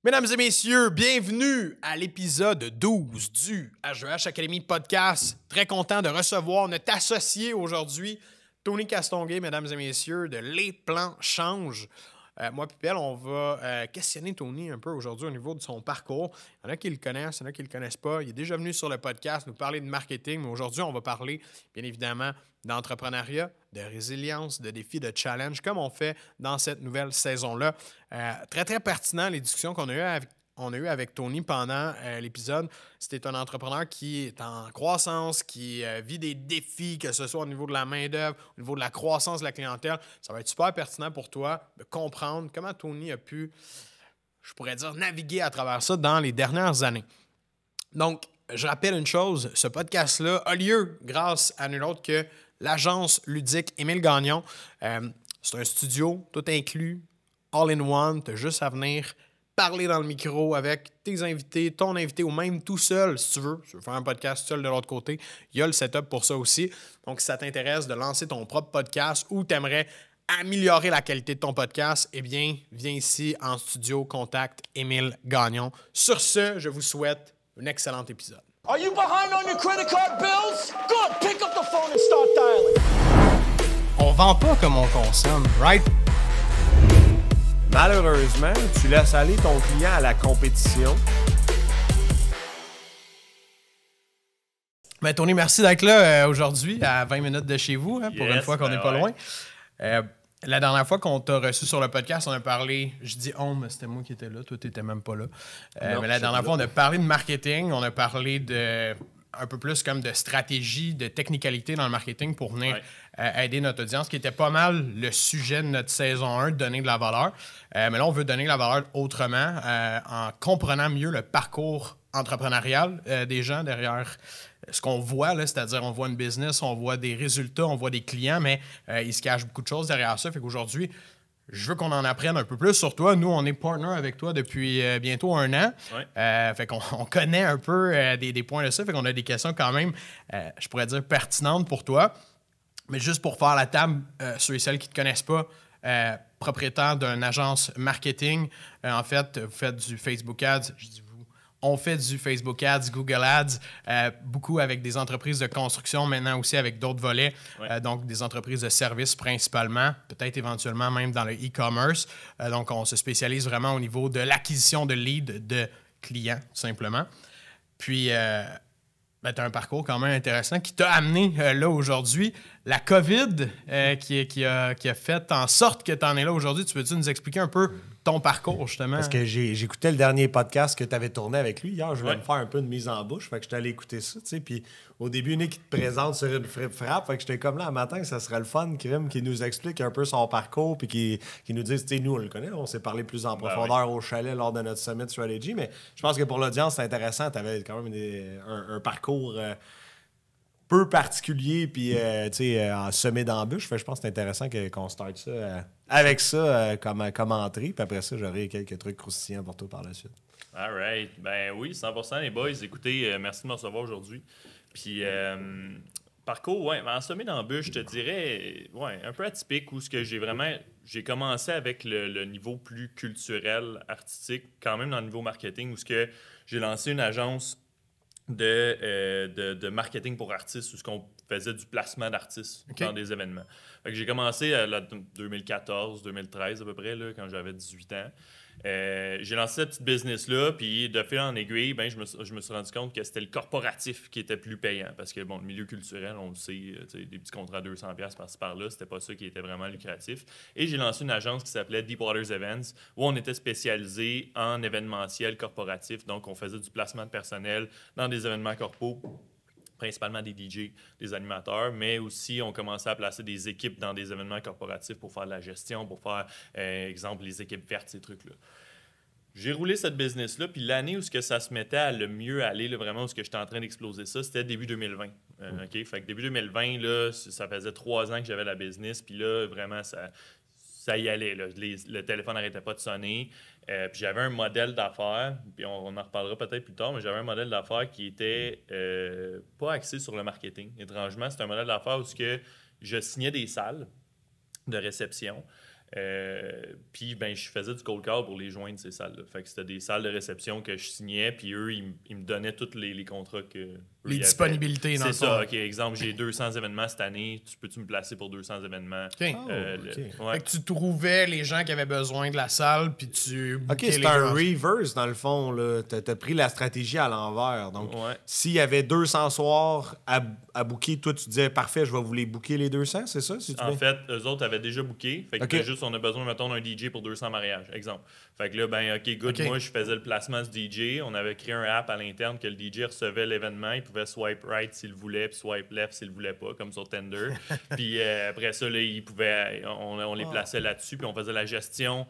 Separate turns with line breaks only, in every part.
Mesdames et messieurs, bienvenue à l'épisode 12 du HEH Academy Podcast. Très content de recevoir notre associé aujourd'hui, Tony Castonguay, mesdames et messieurs, de Les Plans Changent. Moi et Pelle, on va questionner Tony un peu aujourd'hui au niveau de son parcours. Il y en a qui le connaissent, il y en a qui ne le connaissent pas. Il est déjà venu sur le podcast nous parler de marketing, mais aujourd'hui, on va parler, bien évidemment, d'entrepreneuriat, de résilience, de défis, de challenge, comme on fait dans cette nouvelle saison-là. Très, très pertinent, les discussions qu'on a eues avec Tony pendant l'épisode. C'était un entrepreneur qui est en croissance, qui vit des défis, que ce soit au niveau de la main-d'œuvre, au niveau de la croissance de la clientèle. Ça va être super pertinent pour toi de comprendre comment Tony a pu, je pourrais dire, naviguer à travers ça dans les dernières années. Donc, je rappelle une chose, ce podcast-là a lieu grâce à nul autre que l'agence ludique Émile Gagnon. C'est un studio, tout inclus, all-in-one. Tu as juste à venir parler dans le micro avec tes invités, ton invité ou même tout seul, si tu veux. Si tu veux faire un podcast seul de l'autre côté, il y a le setup pour ça aussi. Donc, si ça t'intéresse de lancer ton propre podcast ou tu aimerais améliorer la qualité de ton podcast, eh bien, viens ici en studio, contacte Émile Gagnon. Sur ce, je vous souhaite un excellent épisode.
Are you behind on your credit card bills? Good, pick up the phone and start dialing.
On vend pas comme on consomme, right?
Malheureusement, tu laisses aller ton client à la compétition.
Ben, Tony, merci d'être là aujourd'hui, à 20 minutes de chez vous, pour une fois qu'on n'est pas loin. La dernière fois qu'on t'a reçu sur le podcast, on a parlé, je dis on, mais c'était moi qui étais là, toi tu n'étais même pas là.
Non,
mais la dernière fois, on a parlé de marketing, on a parlé de un peu plus comme de stratégie, de technicalité dans le marketing pour venir aider notre audience, qui était pas mal le sujet de notre saison 1, de donner de la valeur. Mais là, on veut donner de la valeur autrement, en comprenant mieux le parcours entrepreneurial des gens derrière ce qu'on voit, là, c'est-à-dire on voit une business, on voit des résultats, on voit des clients, mais il se cache beaucoup de choses derrière ça. Fait qu'aujourd'hui, je veux qu'on en apprenne un peu plus sur toi. Nous, on est partner avec toi depuis bientôt 1 an. Fait qu'on connaît un peu des points de ça. Fait qu'on a des questions quand même, je pourrais dire, pertinentes pour toi. Mais juste pour faire la table, ceux et celles qui ne te connaissent pas, propriétaire d'une agence marketing, en fait, vous faites du Facebook Ads, je dis on fait du Facebook Ads, Google Ads, beaucoup avec des entreprises de construction, maintenant aussi avec d'autres volets, donc des entreprises de services principalement, peut-être éventuellement même dans le e-commerce. Donc, on se spécialise vraiment au niveau de l'acquisition de leads de clients, tout simplement. Puis, tu as un parcours quand même intéressant qui t'a amené là aujourd'hui. La COVID qui a fait en sorte que tu en es là aujourd'hui. Tu peux-tu nous expliquer un peu ton parcours, justement?
Parce que j'écoutais le dernier podcast que tu avais tourné avec lui hier. Je voulais me faire un peu de mise en bouche. Fait que j'étais allé écouter ça, tu sais. Puis au début, il qui te présente sur une frappe. Fait que j'étais comme là, un matin, ça serait le fun, Krim, qui nous explique un peu son parcours. Puis qui nous dise, tu sais, nous, on le connaît. On s'est parlé plus en profondeur au chalet lors de notre Summit Strategy. Mais je pense que pour l'audience, c'est intéressant. Tu avais quand même un parcours peu particulier, puis en semé d'embûches. Je pense que c'est intéressant qu'on starte ça avec ça comme entrée, puis après ça, j'aurai quelques trucs croustillants pour toi par la suite.
All right. Ben oui, 100% les boys. Écoutez, merci de me recevoir aujourd'hui. Puis, parcours, en semé d'embûches, je te dirais, un peu atypique, où ce que j'ai commencé avec le niveau plus culturel, artistique, quand même dans le niveau marketing, où ce que j'ai lancé une agence de marketing pour artistes, où ce qu'on faisait du placement d'artistes dans des événements. Fait que j'ai commencé en 2014-2013 à peu près, là, quand j'avais 18 ans. J'ai lancé cette petite business-là, puis de fil en aiguille, je me suis rendu compte que c'était le corporatif qui était plus payant. Parce que, bon, le milieu culturel, on le sait, des petits contrats à 200$ par-ci par-là, c'était pas ça qui était vraiment lucratif. Et j'ai lancé une agence qui s'appelait Deep Waters Events, où on était spécialisé en événementiel corporatif. Donc, on faisait du placement de personnel dans des événements corpos, principalement des DJ, des animateurs, mais aussi on commençait à placer des équipes dans des événements corporatifs pour faire de la gestion, pour faire, exemple, les équipes vertes, ces trucs-là. J'ai roulé cette business-là, puis l'année où ce que ça se mettait à le mieux aller, là, vraiment où ce que j'étais en train d'exploser ça, c'était début 2020. OK? Fait que début 2020, là, ça faisait 3 ans que j'avais la business, puis là, vraiment, ça y allait. Là. Le téléphone n'arrêtait pas de sonner. Puis j'avais un modèle d'affaires, puis on en reparlera peut-être plus tard, mais j'avais un modèle d'affaires qui était pas axé sur le marketing. Étrangement, c'est un modèle d'affaires où je signais des salles de réception Puis, ben, je faisais du cold call pour les joindre, ces salles-là. Fait que c'était des salles de réception que je signais, puis eux, ils me donnaient tous les contrats que...
Les disponibilités, dans le
C'est ça,
fond.
OK. Exemple, j'ai 200 événements cette année. Peux-tu me placer pour 200 événements?
OK.
OK.
Ouais.
Fait que tu trouvais les gens qui avaient besoin de la salle, puis tu
OK,
bookais
c'est
les
un
gens.
reverse, dans le fond. Tu as pris la stratégie à l'envers. Donc,
Ouais.
s'il y avait 200 soirs à booker, toi, tu disais, parfait, je vais vous les booker les 200, c'est ça? Si tu
En
veux?
fait, eux autres avaient déjà booké. Fait que
OK.
c'était juste, on a besoin, mettons, d'un DJ pour 200 mariages, exemple. Fait que là, ben, OK, good.
OK.
Moi, je faisais le placement du DJ. On avait créé un app à l'interne que le DJ recevait l'événement. Il pouvait swipe right s'il voulait, puis swipe left s'il voulait pas, comme sur Tinder. Puis après ça, là, on les plaçait là-dessus, puis on faisait la gestion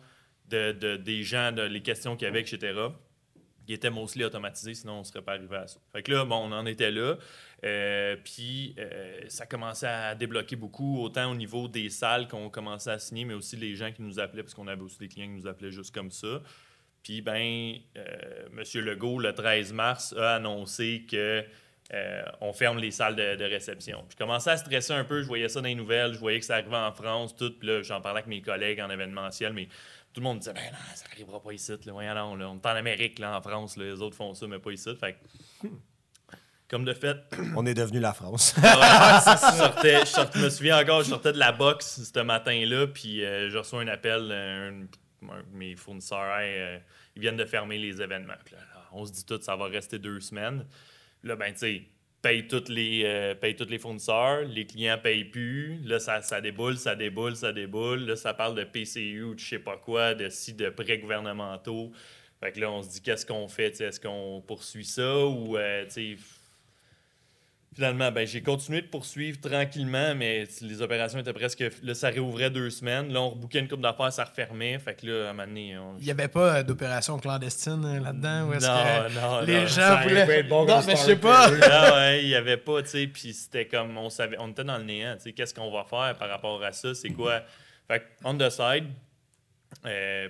des gens, les questions qu'il y avait, etc. Qui était mostly automatisé, sinon on ne serait pas arrivé à ça. Fait que là, bon, on en était là. Puis ça commençait à débloquer beaucoup, autant au niveau des salles qu'on commençait à signer, mais aussi les gens qui nous appelaient, parce qu'on avait aussi des clients qui nous appelaient juste comme ça. Puis, ben, M. Legault, le 13 mars, a annoncé que on ferme les salles de réception. Puis je commençais à stresser un peu, je voyais ça dans les nouvelles, je voyais que ça arrivait en France, tout. Puis là, j'en parlais avec mes collègues en événementiel, mais tout le monde disait, ben non, ça n'arrivera pas ici, là, voyons donc, là, on est en Amérique, là, en France, là, les autres font ça, mais pas ici. Fait que, comme de fait,
On est devenu la France.
je me souviens encore, je sortais de la boxe ce matin-là, puis je reçois un appel, un de mes fournisseurs, hey, ils viennent de fermer les événements. Puis là, on se dit tout, ça va rester 2 semaines. Là, ben, tu sais, paye tous les fournisseurs, les clients payent plus, là, ça déboule. Là, ça parle de PCU ou de je sais pas quoi, de prêts gouvernementaux. Fait que là, on se dit, qu'est-ce qu'on fait? T'sais, est-ce qu'on poursuit ça ou, tu sais... Finalement, ben, j'ai continué de poursuivre tranquillement, mais les opérations étaient presque... Là, ça réouvrait 2 semaines. Là, on rebookait une couple d'affaires, ça refermait. Fait que là, à un moment donné...
Il n'y avait pas d'opération clandestine là-dedans? Où est-ce que
Non,
les
non.
gens voulaient...
bon
non, mais je sais pas.
Ah ouais, il n'y avait pas, tu sais, puis c'était comme, on était dans le néant, tu sais, qu'est-ce qu'on va faire par rapport à ça, c'est quoi? Fait que, on the side,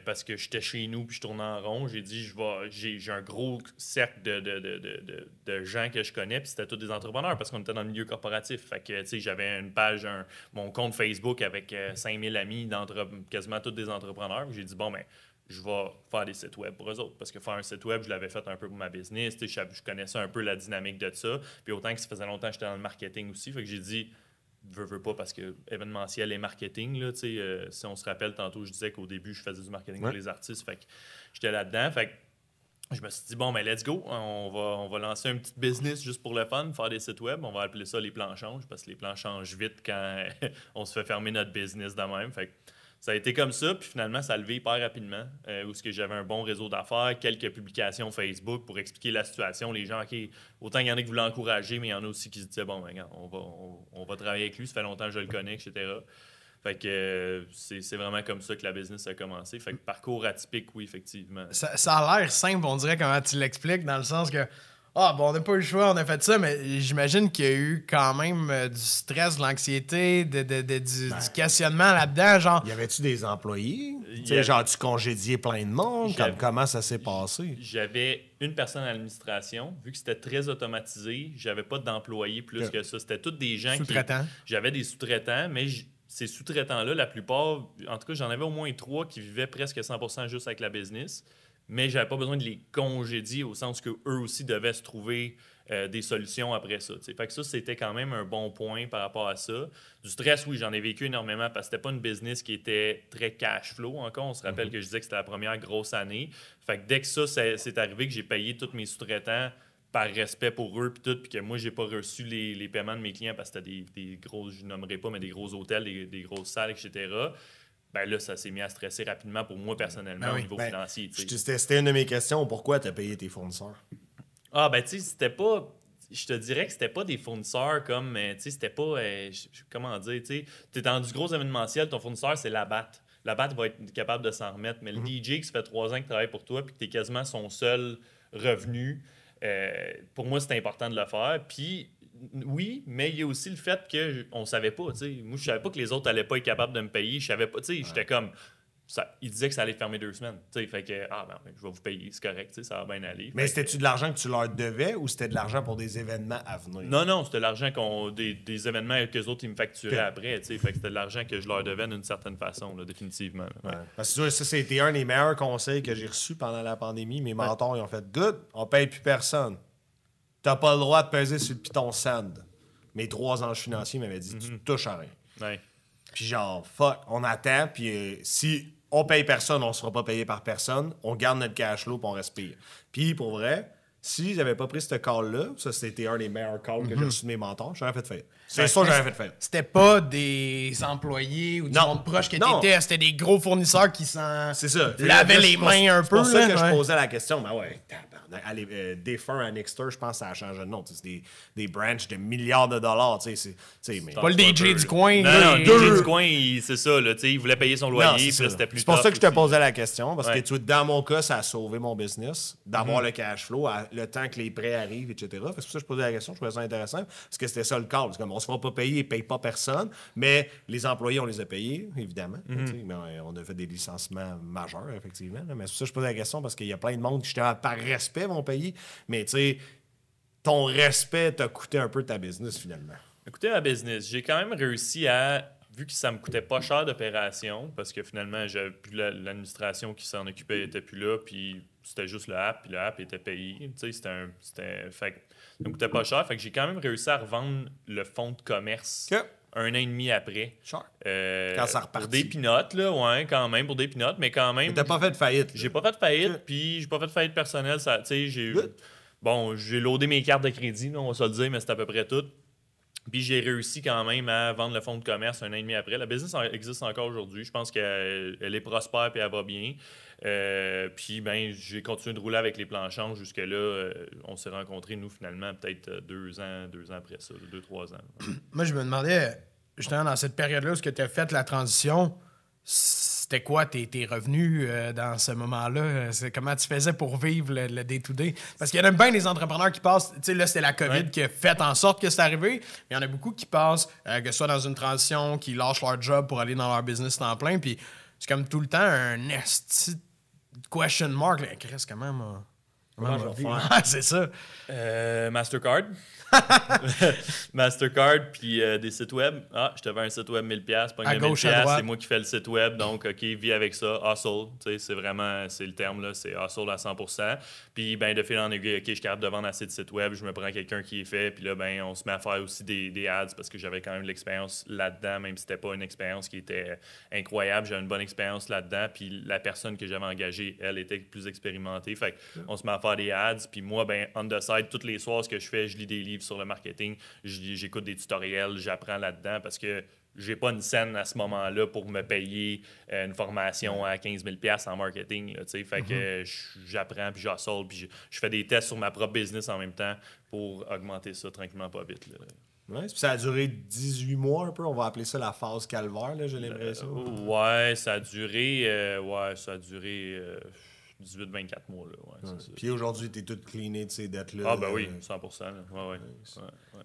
parce que j'étais chez nous puis je tournais en rond, j'ai dit, j'ai un gros cercle de gens que je connais, puis c'était tous des entrepreneurs, parce qu'on était dans le milieu corporatif. Fait que, tu sais, j'avais une page, mon compte Facebook avec 5000 amis, quasiment tous des entrepreneurs, puis j'ai dit, bon, ben, je vais faire des sites web pour eux autres. Parce que faire un site web, je l'avais fait un peu pour ma business. Je connaissais un peu la dynamique de ça. Puis autant que ça faisait longtemps que j'étais dans le marketing aussi. Fait que j'ai dit, veux pas, parce que événementiel et marketing, là, si on se rappelle, tantôt, je disais qu'au début, je faisais du marketing pour les artistes. Fait que j'étais là-dedans. Fait que je me suis dit, bon, ben, let's go. On va lancer un petit business juste pour le fun, faire des sites web. On va appeler ça les plans changent, parce que les plans changent vite quand on se fait fermer notre business de même. Fait que ça a été comme ça, puis finalement, ça a levé hyper rapidement, où j'avais un bon réseau d'affaires, quelques publications Facebook pour expliquer la situation. Les gens, OK, autant il y en a qui voulaient encourager, mais il y en a aussi qui se disaient, bon, ben, regarde, on va travailler avec lui, ça fait longtemps que je le connais, etc. Fait que c'est vraiment comme ça que la business a commencé. Fait que parcours atypique, oui, effectivement.
Ça a l'air simple, on dirait, comment tu l'expliques, dans le sens que bon, on n'a pas eu le choix, on a fait ça, mais j'imagine qu'il y a eu quand même du stress, de l'anxiété, du questionnement là-dedans, genre...
Y avait-tu des employés?
Il
Tu
y a-
sais, genre, tu congédiais plein de monde? Comment ça s'est passé?
J'avais une personne à l'administration. Vu que c'était très automatisé, j'avais pas d'employés plus que ça. C'était tous des gens qui...
Sous-traitants.
J'avais des sous-traitants, mais ces sous-traitants-là, la plupart, en tout cas, j'en avais au moins 3 qui vivaient presque 100% juste avec la business. Mais j'avais pas besoin de les congédier au sens qu'eux aussi devaient se trouver des solutions après ça. T'sais. Fait que ça, c'était quand même un bon point par rapport à ça. Du stress, oui, j'en ai vécu énormément parce que c'était pas une business qui était très cash flow encore. On se rappelle que je disais que c'était la première grosse année. Fait que dès que ça c'est arrivé, que j'ai payé tous mes sous-traitants par respect pour eux, puis que moi, j'ai pas reçu les paiements de mes clients parce que c'était des gros, je nommerai pas, mais des gros hôtels, des grosses salles, etc., ben là, ça s'est mis à stresser rapidement pour moi personnellement au niveau financier.
C'était une de mes questions. Pourquoi tu as payé tes fournisseurs?
Ah, ben, tu sais, c'était pas. Je te dirais que c'était pas des fournisseurs comme. Tu sais, c'était pas. Comment dire, tu sais. T'es dans du gros événementiel, ton fournisseur, c'est la BAT. La BAT va être capable de s'en remettre. Mais le DJ qui ça fait 3 ans qu'il travaille pour toi puis que t'es quasiment son seul revenu, pour moi, c'est important de le faire. Puis. Oui, mais il y a aussi le fait qu'on savait pas, tu sais. Moi, je savais pas que les autres allaient pas être capables de me payer. Je savais pas, tu sais, j'étais comme, il disait que ça allait fermer 2 semaines. T'sais, fait que, je vais vous payer, c'est correct, ça va bien aller.
Mais c'était-tu de l'argent que tu leur devais ou c'était de l'argent pour des événements à venir?
Non, c'était l'argent des événements que les autres ils me facturaient après. Fait que c'était de l'argent que je leur devais d'une certaine façon, là, définitivement. Là.
Ouais. Parce que ça, c'était un des meilleurs conseils que j'ai reçus pendant la pandémie. Mes mentors, ils ont fait « Good, on paye plus personne. T'as pas le droit de peser sur le piton sand. » Mes 3 anges financiers m'avaient dit « Tu touches à rien.
Ouais. »
Puis genre, fuck, on attend, puis si on paye personne, on ne sera pas payé par personne, on garde notre cash flow, puis on respire. Puis pour vrai, si j'avais pas pris ce call-là, ça c'était un des meilleurs calls que j'ai reçus de mes mentors, j'aurais fait faillite. C'est ça que j'aurais fait faillite.
C'était pas des employés ou du monde proche qui t'étaient, c'était des gros fournisseurs qui s'en lavaient les mains un peu.
C'est pour ça que je posais la question, mais ouais, allez, Defer à Nexter, je pense que ça a changé de nom. C'est des branches de milliards de dollars. Mais
pas le DJ du coin.
Non, le DJ du coin, c'est ça. Là, il voulait payer son loyer, puis c'était plus.
C'est pour ça que je te posais la question, parce que dans mon cas, ça a sauvé mon business, d'avoir le cash flow, le temps que les prêts arrivent, etc. C'est pour ça que je posais la question, je trouvais ça intéressant, parce que c'était ça le cas. Comme on se fera pas payer, ils ne payent pas personne, mais les employés, on les a payés, évidemment. Mais on a fait des licenciements majeurs, effectivement. Mais c'est pour ça que je posais la question, parce qu'il y a plein de monde qui, justement, par respect, vont payer. Mais tu sais, ton respect t'a coûté un peu ta business, finalement.
Écoutez, ma business, j'ai quand même réussi à, vu que ça me coûtait pas cher d'opération, parce que finalement, j'avais plus l'administration qui s'en occupait était plus là, puis c'était juste le app, puis le app était payé. Tu sais, fait que ça me coûtait pas cher. Fait que j'ai quand même réussi à revendre le fonds de commerce 1 an et demi après.
Cher. Quand ça repartit.
Pour des pinottes, là, ouais, quand même, pour des pinottes, mais quand même.
Mais t'as pas fait de faillite.
J'ai pas fait de faillite, puis j'ai pas fait de faillite personnelle. Tu sais, j'ai loadé mes cartes de crédit, là, on va se le dire, mais c'est à peu près tout. Puis j'ai réussi quand même à vendre le fonds de commerce 1 an et demi après. La business existe encore aujourd'hui. Je pense qu'elle est prospère et elle va bien. Puis j'ai continué de rouler avec les plans change jusque-là. On s'est rencontrés, nous, finalement, peut-être 2 ans après ça, 2-3 ans.
Moi, je me demandais, justement, dans cette période-là où tu as fait la transition, c'était quoi tes revenus dans ce moment-là? Comment tu faisais pour vivre le day-to-day? Parce qu'il y en a bien des entrepreneurs qui passent... Tu sais, là, c'était la COVID qui a fait en sorte que c'est arrivé. Mais il y en a beaucoup qui passent, que ce soit dans une transition, qui lâchent leur job pour aller dans leur business temps plein. Puis c'est comme tout le temps un esti question mark. Là. Chris, comment je vais faire? C'est ça.
Mastercard. Mastercard, puis des sites web. Je te vends un site web 1000$, pas 1000$, c'est moi qui fais le site web, donc OK, vis avec ça, hustle, c'est vraiment, c'est le terme, là, c'est hustle à 100%. Puis, de fil en aiguille, OK, je suis capable de vendre assez de sites web, je me prends quelqu'un qui est fait, puis là, on se met à faire aussi des ads, parce que j'avais quand même de l'expérience là-dedans, même si c'était pas une expérience qui était incroyable, j'avais une bonne expérience là-dedans, puis la personne que j'avais engagée, elle était plus expérimentée, fait qu'on se met à faire des ads, puis moi, on the side, tous les soirs, ce que je fais, je lis des livres sur le marketing, j'écoute des tutoriels, j'apprends là-dedans parce que j'ai pas une scène à ce moment-là pour me payer une formation à 15 000$ en marketing. Là, fait que j'apprends, puis j'assole, puis je fais des tests sur ma propre business en même temps pour augmenter ça tranquillement pas vite. Là.
Ouais, ça a duré 18 mois un peu, on va appeler ça la phase calvaire, là, j'ai l'impression.
Ouais, ça a duré 18-24 mois. Là,
Puis aujourd'hui, tu es tout cleané de ces dettes-là.
Oui, 100%. Ouais.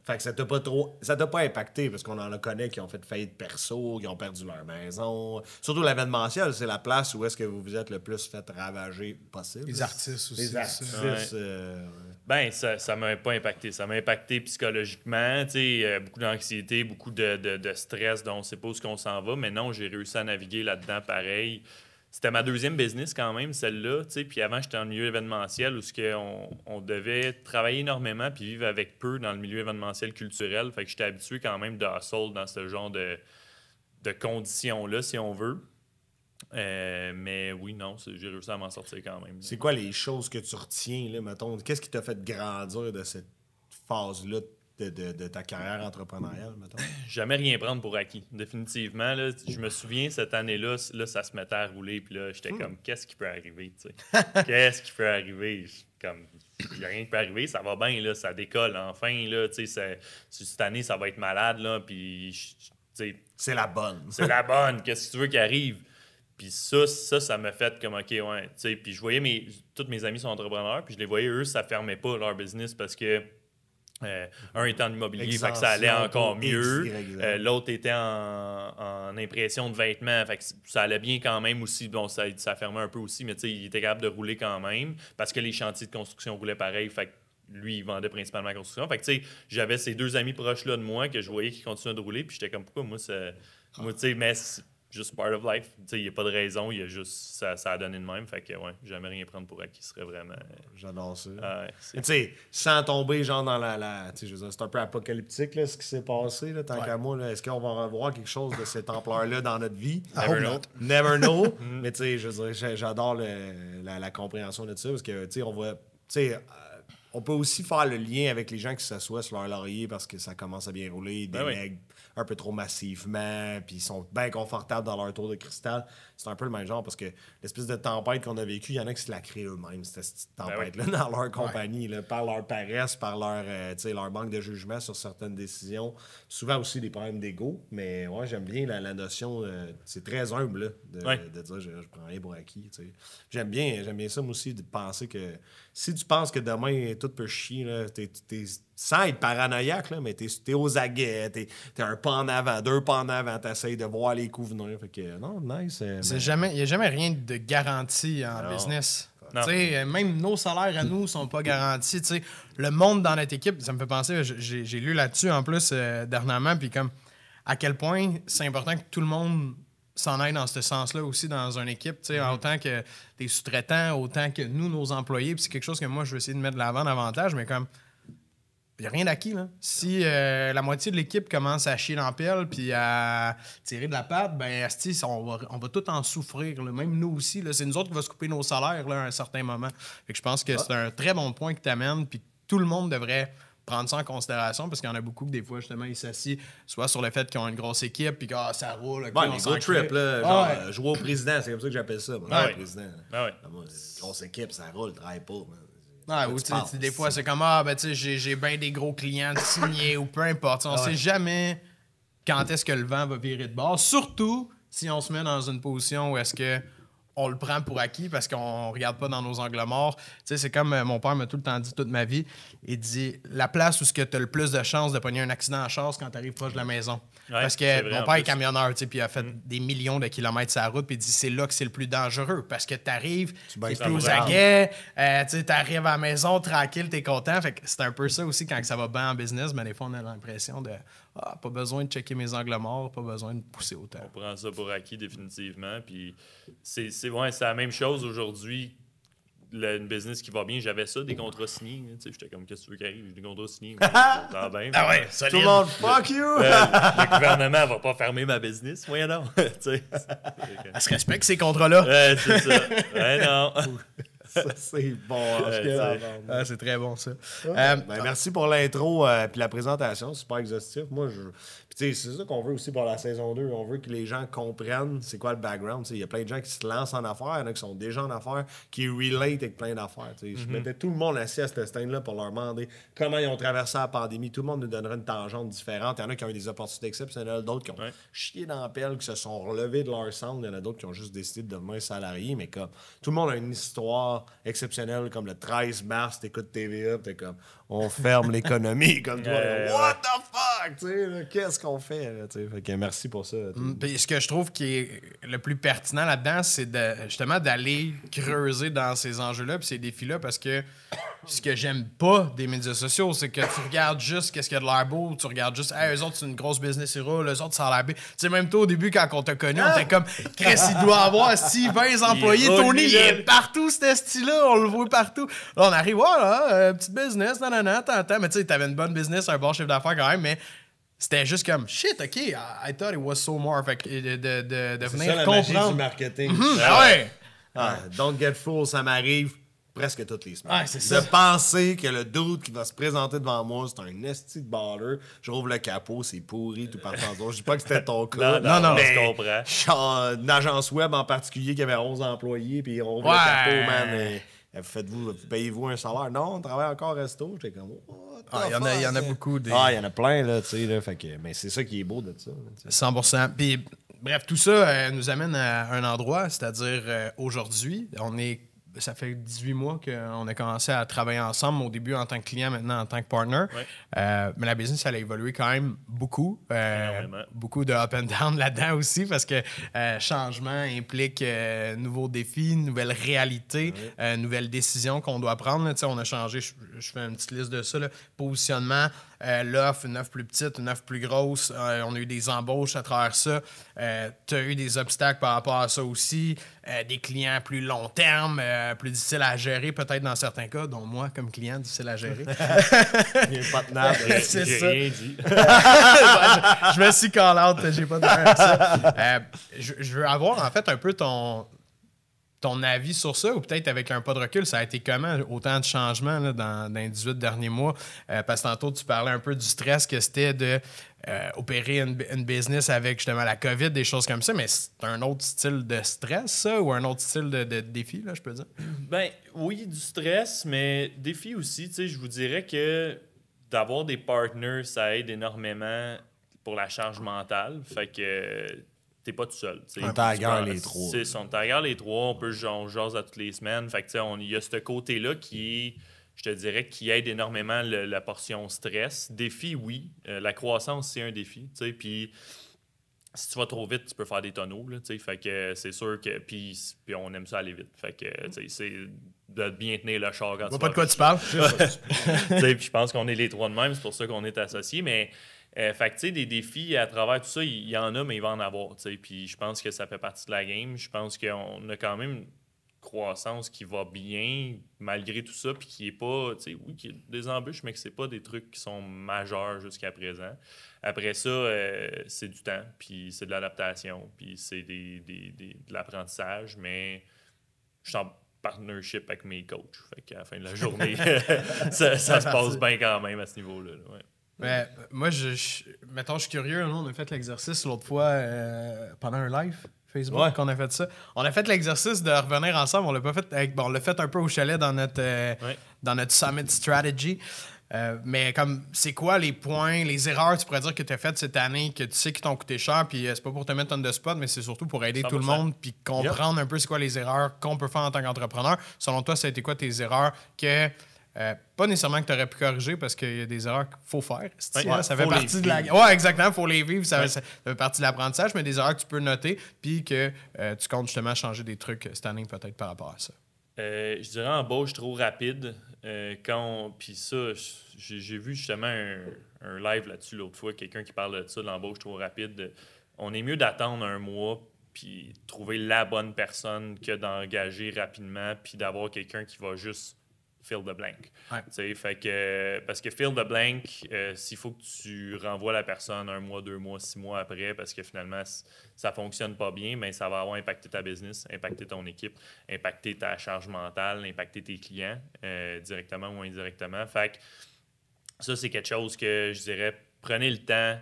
Fait que ça t'a pas impacté, parce qu'on en connaît qui ont fait faillite perso, qui ont perdu leur maison. Surtout l'événementiel, c'est la place où est-ce que vous êtes le plus fait ravager possible.
Les artistes aussi.
Les artistes.
Ça m'a pas impacté. Ça m'a impacté psychologiquement. Beaucoup d'anxiété, beaucoup de stress, dont on sait pas où on s'en va. Mais non, j'ai réussi à naviguer là-dedans pareil. C'était ma deuxième business quand même, celle-là. Puis avant, j'étais en milieu événementiel où on devait travailler énormément puis vivre avec peu dans le milieu événementiel culturel. Fait que j'étais habitué quand même de hustle dans ce genre de conditions-là, si on veut. Mais oui, non, j'ai réussi à m'en sortir quand même.
C'est quoi les choses que tu retiens, là, mettons? Qu'est-ce qui t'a fait grandir de cette phase-là de ta carrière entrepreneuriale, mettons?
Jamais rien prendre pour acquis, définitivement. Là, je me souviens, cette année-là, là, ça se mettait à rouler, puis là, j'étais comme, qu'est-ce qui peut arriver, tu sais? Qu'est-ce qui peut arriver? Comme, il n'y a rien qui peut arriver, ça va bien, là, ça décolle, enfin, là, tu sais, cette année, ça va être malade, là, puis, tu sais...
C'est la bonne.
C'est la bonne, qu'est-ce que tu veux qui arrive? Puis ça m'a fait comme, OK, ouais, tu sais, puis je voyais tous mes amis sont entrepreneurs, puis je les voyais, eux, ça fermait pas leur business parce que Un était en immobilier, fait que ça allait encore mieux. L'autre était en impression de vêtements, fait que ça allait bien quand même aussi. Bon, ça fermait un peu aussi, mais il était capable de rouler quand même parce que les chantiers de construction roulaient pareil. Fait que lui, il vendait principalement la construction. Fait que j'avais ces 2 amis proches là de moi que je voyais qui continuaient de rouler, puis j'étais comme pourquoi moi, mais c'est juste part of life. Il n'y a pas de raison, il y a juste ça a donné de même. Fait que ouais, jamais rien prendre pour acquis serait vraiment.
J'adore ça.
Ouais,
tu sais, sans tomber genre dans la je veux dire, c'est un peu apocalyptique là, ce qui s'est passé là, tant qu'à moi là, est-ce qu'on va revoir quelque chose de cette ampleur là dans notre vie? Never know. Mais tu sais, je veux dire, j'adore la compréhension de ça parce que tu sais on voit, tu sais, on peut aussi faire le lien avec les gens qui s'assoient sur leur laurier parce que ça commence à bien rouler, ils délèguent un peu trop massivement, puis ils sont bien confortables dans leur tour de cristal. C'est un peu le même genre parce que l'espèce de tempête qu'on a vécue, il y en a qui se la créent eux-mêmes, cette tempête-là, dans leur compagnie, là, par leur paresse, par leur manque de jugement sur certaines décisions. Souvent aussi des problèmes d'ego, mais ouais, j'aime bien la notion, c'est très humble là, de dire je prends rien pour acquis. T'sais. J'aime bien ça, moi aussi, de penser que si tu penses que demain tout peut chier, là, t'es sans être paranoïaque, là, mais t'es aux aguets, t'es un pas en avant, 2 pas en avant, t'essayes de voir les coups venir. Fait que, non, nice.
Il n'y a jamais rien de garanti en business. Même nos salaires à nous sont pas garantis. T'sais. Le monde dans notre équipe, ça me fait penser, j'ai lu là-dessus en plus dernièrement, puis comme à quel point c'est important que tout le monde s'en aille dans ce sens-là aussi dans une équipe, autant que tes sous-traitants, autant que nous, nos employés. Puis c'est quelque chose que moi, je veux essayer de mettre de l'avant davantage, mais comme il n'y a rien d'acquis, là. Si la moitié de l'équipe commence à chier dans la pelle puis à tirer de la patte, ben asti, on va tout en souffrir, là. Même nous aussi. Là. C'est nous autres qui va se couper nos salaires là, à un certain moment. Fait que je pense que c'est un très bon point que tu amènes, puis tout le monde devrait prendre ça en considération, parce qu'il y en a beaucoup que des fois, justement, ils s'assient soit sur le fait qu'ils ont une grosse équipe, puis que ça roule. Okay,
les gros trips, là, genre jouer au président, c'est comme ça que j'appelle ça. Moi, le président. Moi, grosse équipe, ça roule, travaille pas.
Des fois, c'est comme, j'ai bien des gros clients signés ou peu importe. On sait jamais quand est-ce que le vent va virer de bord. Surtout si on se met dans une position où est-ce que on le prend pour acquis parce qu'on regarde pas dans nos angles morts. Tu sais, c'est comme mon père m'a tout le temps dit toute ma vie. Il dit, la place où tu as le plus de chances de pogner un accident en char, c'est quand tu arrives proche de la maison. Ouais, parce que mon père est camionneur, tu sais, puis il a fait des millions de kilomètres sur la route, puis il dit, c'est là que c'est le plus dangereux parce que tu arrives, tu es plus aux aguets, tu arrives à la maison tranquille, tu es content. Fait que c'est un peu ça aussi quand ça va bien en business, mais des fois, on a l'impression de pas besoin de checker mes angles morts, pas besoin de pousser autant.
On prend ça pour acquis définitivement, puis c'est la même chose aujourd'hui. Une business qui va bien, j'avais ça, des contrats signés. J'étais comme, qu'est-ce que tu veux qu'il arrive? J'ai des contrats signés. Ça va bien.
Ah ouais, solide.
Tout le monde, fuck you!
Le gouvernement va pas fermer ma business, voyons donc.
Elle se respecte ces contrats-là.
C'est ça. Ouais, non.
Ça, c'est bon.
C'est très bon, ça.
Merci pour l'intro et la présentation. Super exhaustif. Moi, c'est ça qu'on veut aussi pour la saison 2. On veut que les gens comprennent c'est quoi le background. Il y a plein de gens qui se lancent en affaires, il y en a qui sont déjà en affaires, qui relate avec plein d'affaires. Je mettais tout le monde assis à ce stand-là pour leur demander comment ils ont traversé la pandémie. Tout le monde nous donnerait une tangente différente. Il y en a qui ont eu des opportunités exceptionnelles, d'autres qui ont chié dans la pelle, qui se sont relevés de leur centre. Il y en a d'autres qui ont juste décidé de devenir salariés. Mais comme tout le monde a une histoire exceptionnelle, comme le 13 mars, t'écoutes TVA, t'es comme on ferme l'économie comme toi. What the fuck? Qu'est-ce qu'on fait? Fait que merci pour ça.
Puis ce que je trouve qui est le plus pertinent là-dedans, c'est justement d'aller creuser dans ces enjeux-là puis ces défis-là, parce que ce que j'aime pas des médias sociaux, c'est que tu regardes juste qu'est-ce qu'il y a de l'air beau, tu regardes juste eux autres c'est une grosse business hero, eux autres ça a l'air bien. Tu sais, même toi au début quand on t'a connu, on était comme Chris, il doit avoir 20 employés, Tony il est partout ce style-là, on le voit partout. Là on arrive, voilà, petite business, t'entends, mais tu sais, t'avais une bonne business, un bon chiffre d'affaires quand même, mais c'était juste comme shit, ok, I thought it was so more. Fait que de venir
ça,
comprendre.
la magie du marketing. Don't get fooled, ça m'arrive presque toutes les semaines.
C'est ça.
De penser que le dude qui va se présenter devant moi, c'est un esti de baller. Je rouvre le capot, c'est pourri tout partout. Je dis pas que c'était ton cas.
Non,
mais
je comprends.
Une agence web en particulier qui avait 11 employés, puis on rouvre le capot, man. Payez-vous un salaire? Non, on travaille encore au resto. J'étais comme,
il y en a beaucoup.
Il y en a plein, là, tu sais. Là, mais c'est ça qui est beau de ça. Là,
100%. Puis, bref, tout ça nous amène à un endroit, c'est-à-dire aujourd'hui, on est ça fait 18 mois qu'on a commencé à travailler ensemble, au début en tant que client, maintenant en tant que partner. Ouais. Mais la business, elle a évolué quand même beaucoup. Beaucoup de up and down là-dedans aussi, parce que changement implique nouveaux défis, nouvelles réalités, nouvelles décisions qu'on doit prendre. Là, on a changé, je fais une petite liste de ça, là. Positionnement, l'offre, une offre plus petite, une offre plus grosse. On a eu des embauches à travers ça. Tu as eu des obstacles par rapport à ça aussi. Des clients plus long terme, plus difficiles à gérer peut-être dans certains cas, dont moi comme client, difficile à gérer.
Il n'y a pas de nappe.
C'est
j'ai
ça.
rien dit.
je me suis call out, j'ai pas de ça. Je veux avoir en fait un peu ton avis sur ça, ou peut-être avec un pas de recul, ça a été comment, autant de changements là, dans les 18 derniers mois? Parce que tantôt, tu parlais un peu du stress que c'était de opérer une business avec justement la COVID, des choses comme ça, mais c'est un autre style de stress, ça, ou un autre style de défi, là, je peux dire?
Ben oui, du stress, mais défi aussi. Tu sais, je vous dirais que d'avoir des partners, ça aide énormément pour la charge mentale. Fait que t'es pas tout seul.
On est à la guerre les trois.
On est à la guerre les trois, on jase à toutes les semaines. Fait que il y a ce côté-là qui est, je te dirais, qui aide énormément la portion stress. Défi, oui. La croissance, c'est un défi. Puis si tu vas trop vite, tu peux faire des tonneaux. Là, fait que c'est sûr que. Puis on aime ça aller vite. Fait que c'est de bien tenir le char quand tu
pas de quoi tu parles.
Puis je pense qu'on est les trois de même, c'est pour ça qu'on est associés. Mais fait que, tu sais, des défis à travers tout ça, il y en a, mais il va en avoir. Puis je pense que ça fait partie de la game. Je pense qu'on a quand même une croissance qui va bien malgré tout ça, puis qui est pas, tu sais, oui, qui a des embûches, mais que c'est pas des trucs qui sont majeurs jusqu'à présent. Après ça, c'est du temps, puis c'est de l'adaptation, puis c'est de l'apprentissage, mais je suis en partnership avec mes coachs. Fait qu'à la fin de la journée, ça se passe bien quand même à ce niveau-là. Ouais.
Mais moi, mettons, je suis curieux. Nous, on a fait l'exercice l'autre fois pendant un live Facebook qu'on a fait ça. On a fait l'exercice de revenir ensemble. On l'a pas fait on l'a fait un peu au chalet dans notre Summit Strategy. Mais comme, c'est quoi les points, les erreurs, tu pourrais dire, que tu as faites cette année, que tu sais qui t'ont coûté cher, puis c'est pas pour te mettre on the spot, mais c'est surtout pour aider 100%. Tout le monde, puis comprendre un peu c'est quoi les erreurs qu'on peut faire en tant qu'entrepreneur. Selon toi, ça a été quoi tes erreurs que... pas nécessairement que tu aurais pu corriger parce qu'il y a des erreurs qu'il faut faire. Ça fait partie de la... Ouais, exactement, il faut les vivre. Ça fait partie de l'apprentissage, mais des erreurs que tu peux noter puis que tu comptes justement changer des trucs cette année peut-être par rapport à ça.
Je dirais embauche trop rapide. Puis ça, j'ai vu justement un live là-dessus l'autre fois, quelqu'un qui parle de ça, de l'embauche trop rapide. On est mieux d'attendre un mois puis trouver la bonne personne que d'engager rapidement puis d'avoir quelqu'un qui va juste fill the blank. Ouais. Fait que, parce que fill the blank, s'il faut que tu renvoies la personne 1 mois, 2 mois, 6 mois après, parce que finalement, ça ne fonctionne pas bien, mais ça va avoir impacté ta business, impacté ton équipe, impacté ta charge mentale, impacté tes clients, directement ou indirectement. Fait que ça, c'est quelque chose que je dirais, prenez le temps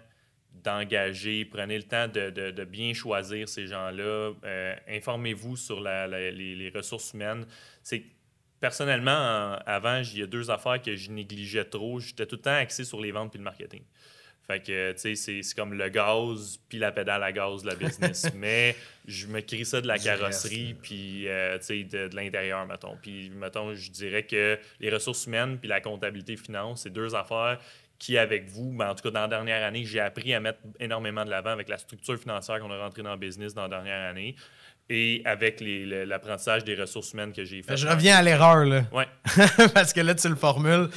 d'engager, prenez le temps de bien choisir ces gens-là. Informez-vous sur les ressources humaines. Personnellement, avant, il y a 2 affaires que je négligeais trop. J'étais tout le temps axé sur les ventes puis le marketing. Fait que, tu sais, c'est comme le gaz puis la pédale à gaz de la business. Mais je me crie ça de la carrosserie puis, tu sais, de l'intérieur, mettons. Puis, mettons, je dirais que les ressources humaines puis la comptabilité finance, c'est 2 affaires qui, avec vous, en tout cas, dans la dernière année, j'ai appris à mettre énormément de l'avant avec la structure financière qu'on a rentrée dans le business dans la dernière année. Et avec l'apprentissage des ressources humaines que j'ai fait.
Je reviens à l'erreur, là.
Ouais.
Parce que là, tu le formules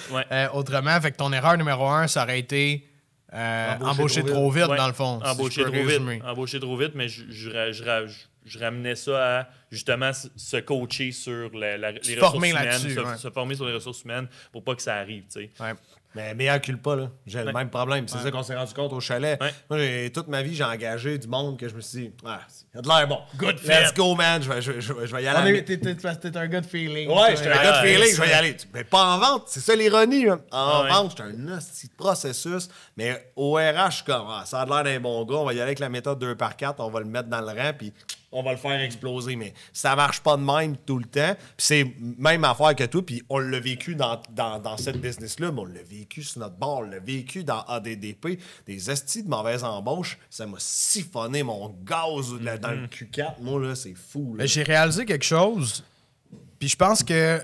autrement. Fait que ton erreur numéro 1, ça aurait été embaucher trop vite, dans le fond.
Embaucher trop vite, mais je ramenais ça à, justement, se coacher sur les ressources humaines, se former sur les ressources humaines pour pas que ça arrive, tu sais.
Ouais. Mais meilleur culpa, là. J'ai le même problème. C'est ça qu'on s'est rendu compte au chalet. Ouais. Moi, toute ma vie, j'ai engagé du monde que je me suis dit, il a de l'air bon.
Good fit.
Let's go, man. Je vais y aller.
T'es un gars de feeling.
Ouais, j'étais un gars de feeling. Je vais y aller. Mais pas en vente. C'est ça l'ironie. Hein. En vente, j'étais un hostie de processus. Mais au RH, je suis comme, ça a l'air d'un bon gars. On va y aller avec la méthode 2x4. On va le mettre dans le rang. Puis on va le faire exploser. Mais ça marche pas de même tout le temps. Puis c'est même affaire que tout. Puis on l'a vécu dans cette business-là, mais on l'a vécu sur notre bord. On l'a vécu dans ADDP. Des estis de mauvaise embauche. Ça m'a siphonné mon gaz dans le Q4. Moi, là, c'est fou. Là.
J'ai réalisé quelque chose. Puis je pense que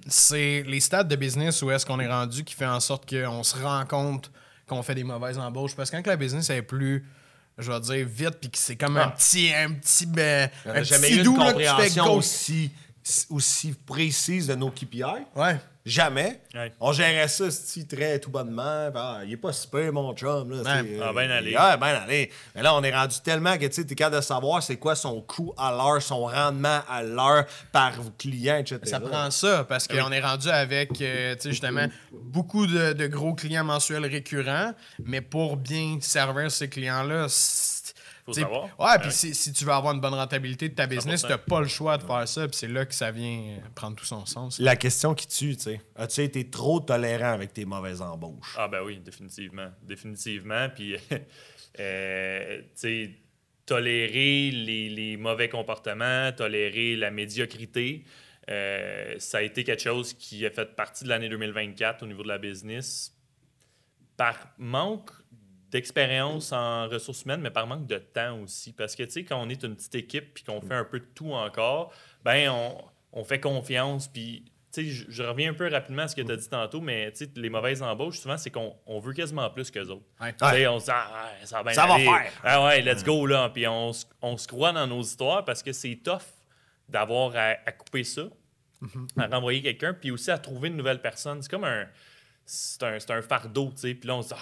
c'est les stades de business où est-ce qu'on est rendu qui fait en sorte qu'on se rend compte qu'on fait des mauvaises embauches. Parce que quand la business est plus, je vais dire, vite, puis que c'est comme un petit
jamais eu une
doux, là, que tu fais
compréhension
ghost.
aussi précise de nos KPI.
Ouais.
Jamais.
Ouais.
On gérait ça très tout bonnement. Il est pas super, mon chum. Là,
Ouais.
Ben allé.
Ah, ben allé. Mais là, on est rendu tellement que tu es capable de savoir c'est quoi son coût à l'heure, son rendement à l'heure par client, etc.
Ça prend ça, parce qu'on est rendu avec, tu sais, justement, beaucoup de gros clients mensuels récurrents, mais pour bien servir ces clients-là,
Faut
t'sais,
savoir.
ouais, puis si tu veux avoir une bonne rentabilité de ta business,
100%.
tu n'as pas le choix de faire ça, puis c'est là que ça vient prendre tout son sens.
La question qui tue, tu sais, as-tu été trop tolérant avec tes mauvaises embauches?
Ah ben oui, définitivement. Définitivement. Puis, tu sais, tolérer les mauvais comportements, tolérer la médiocrité, ça a été quelque chose qui a fait partie de l'année 2024 au niveau de la business. Par manque d'expérience en ressources humaines, mais par manque de temps aussi. Parce que, tu sais, quand on est une petite équipe puis qu'on fait un peu de tout encore, ben on fait confiance. Puis, tu sais, je reviens un peu rapidement à ce que tu as dit tantôt, mais, tu sais, les mauvaises embauches, souvent, c'est qu'on veut quasiment plus qu'eux autres.
Ouais.
Tu sais, on se dit, ah, ça va bien
Ça va
aller.
faire.
Ah ouais, let's go, là. Puis on se croit dans nos histoires parce que c'est tough d'avoir à couper ça, à renvoyer quelqu'un, puis aussi à trouver une nouvelle personne. C'est comme c'est un fardeau, tu sais. Puis là, on se dit,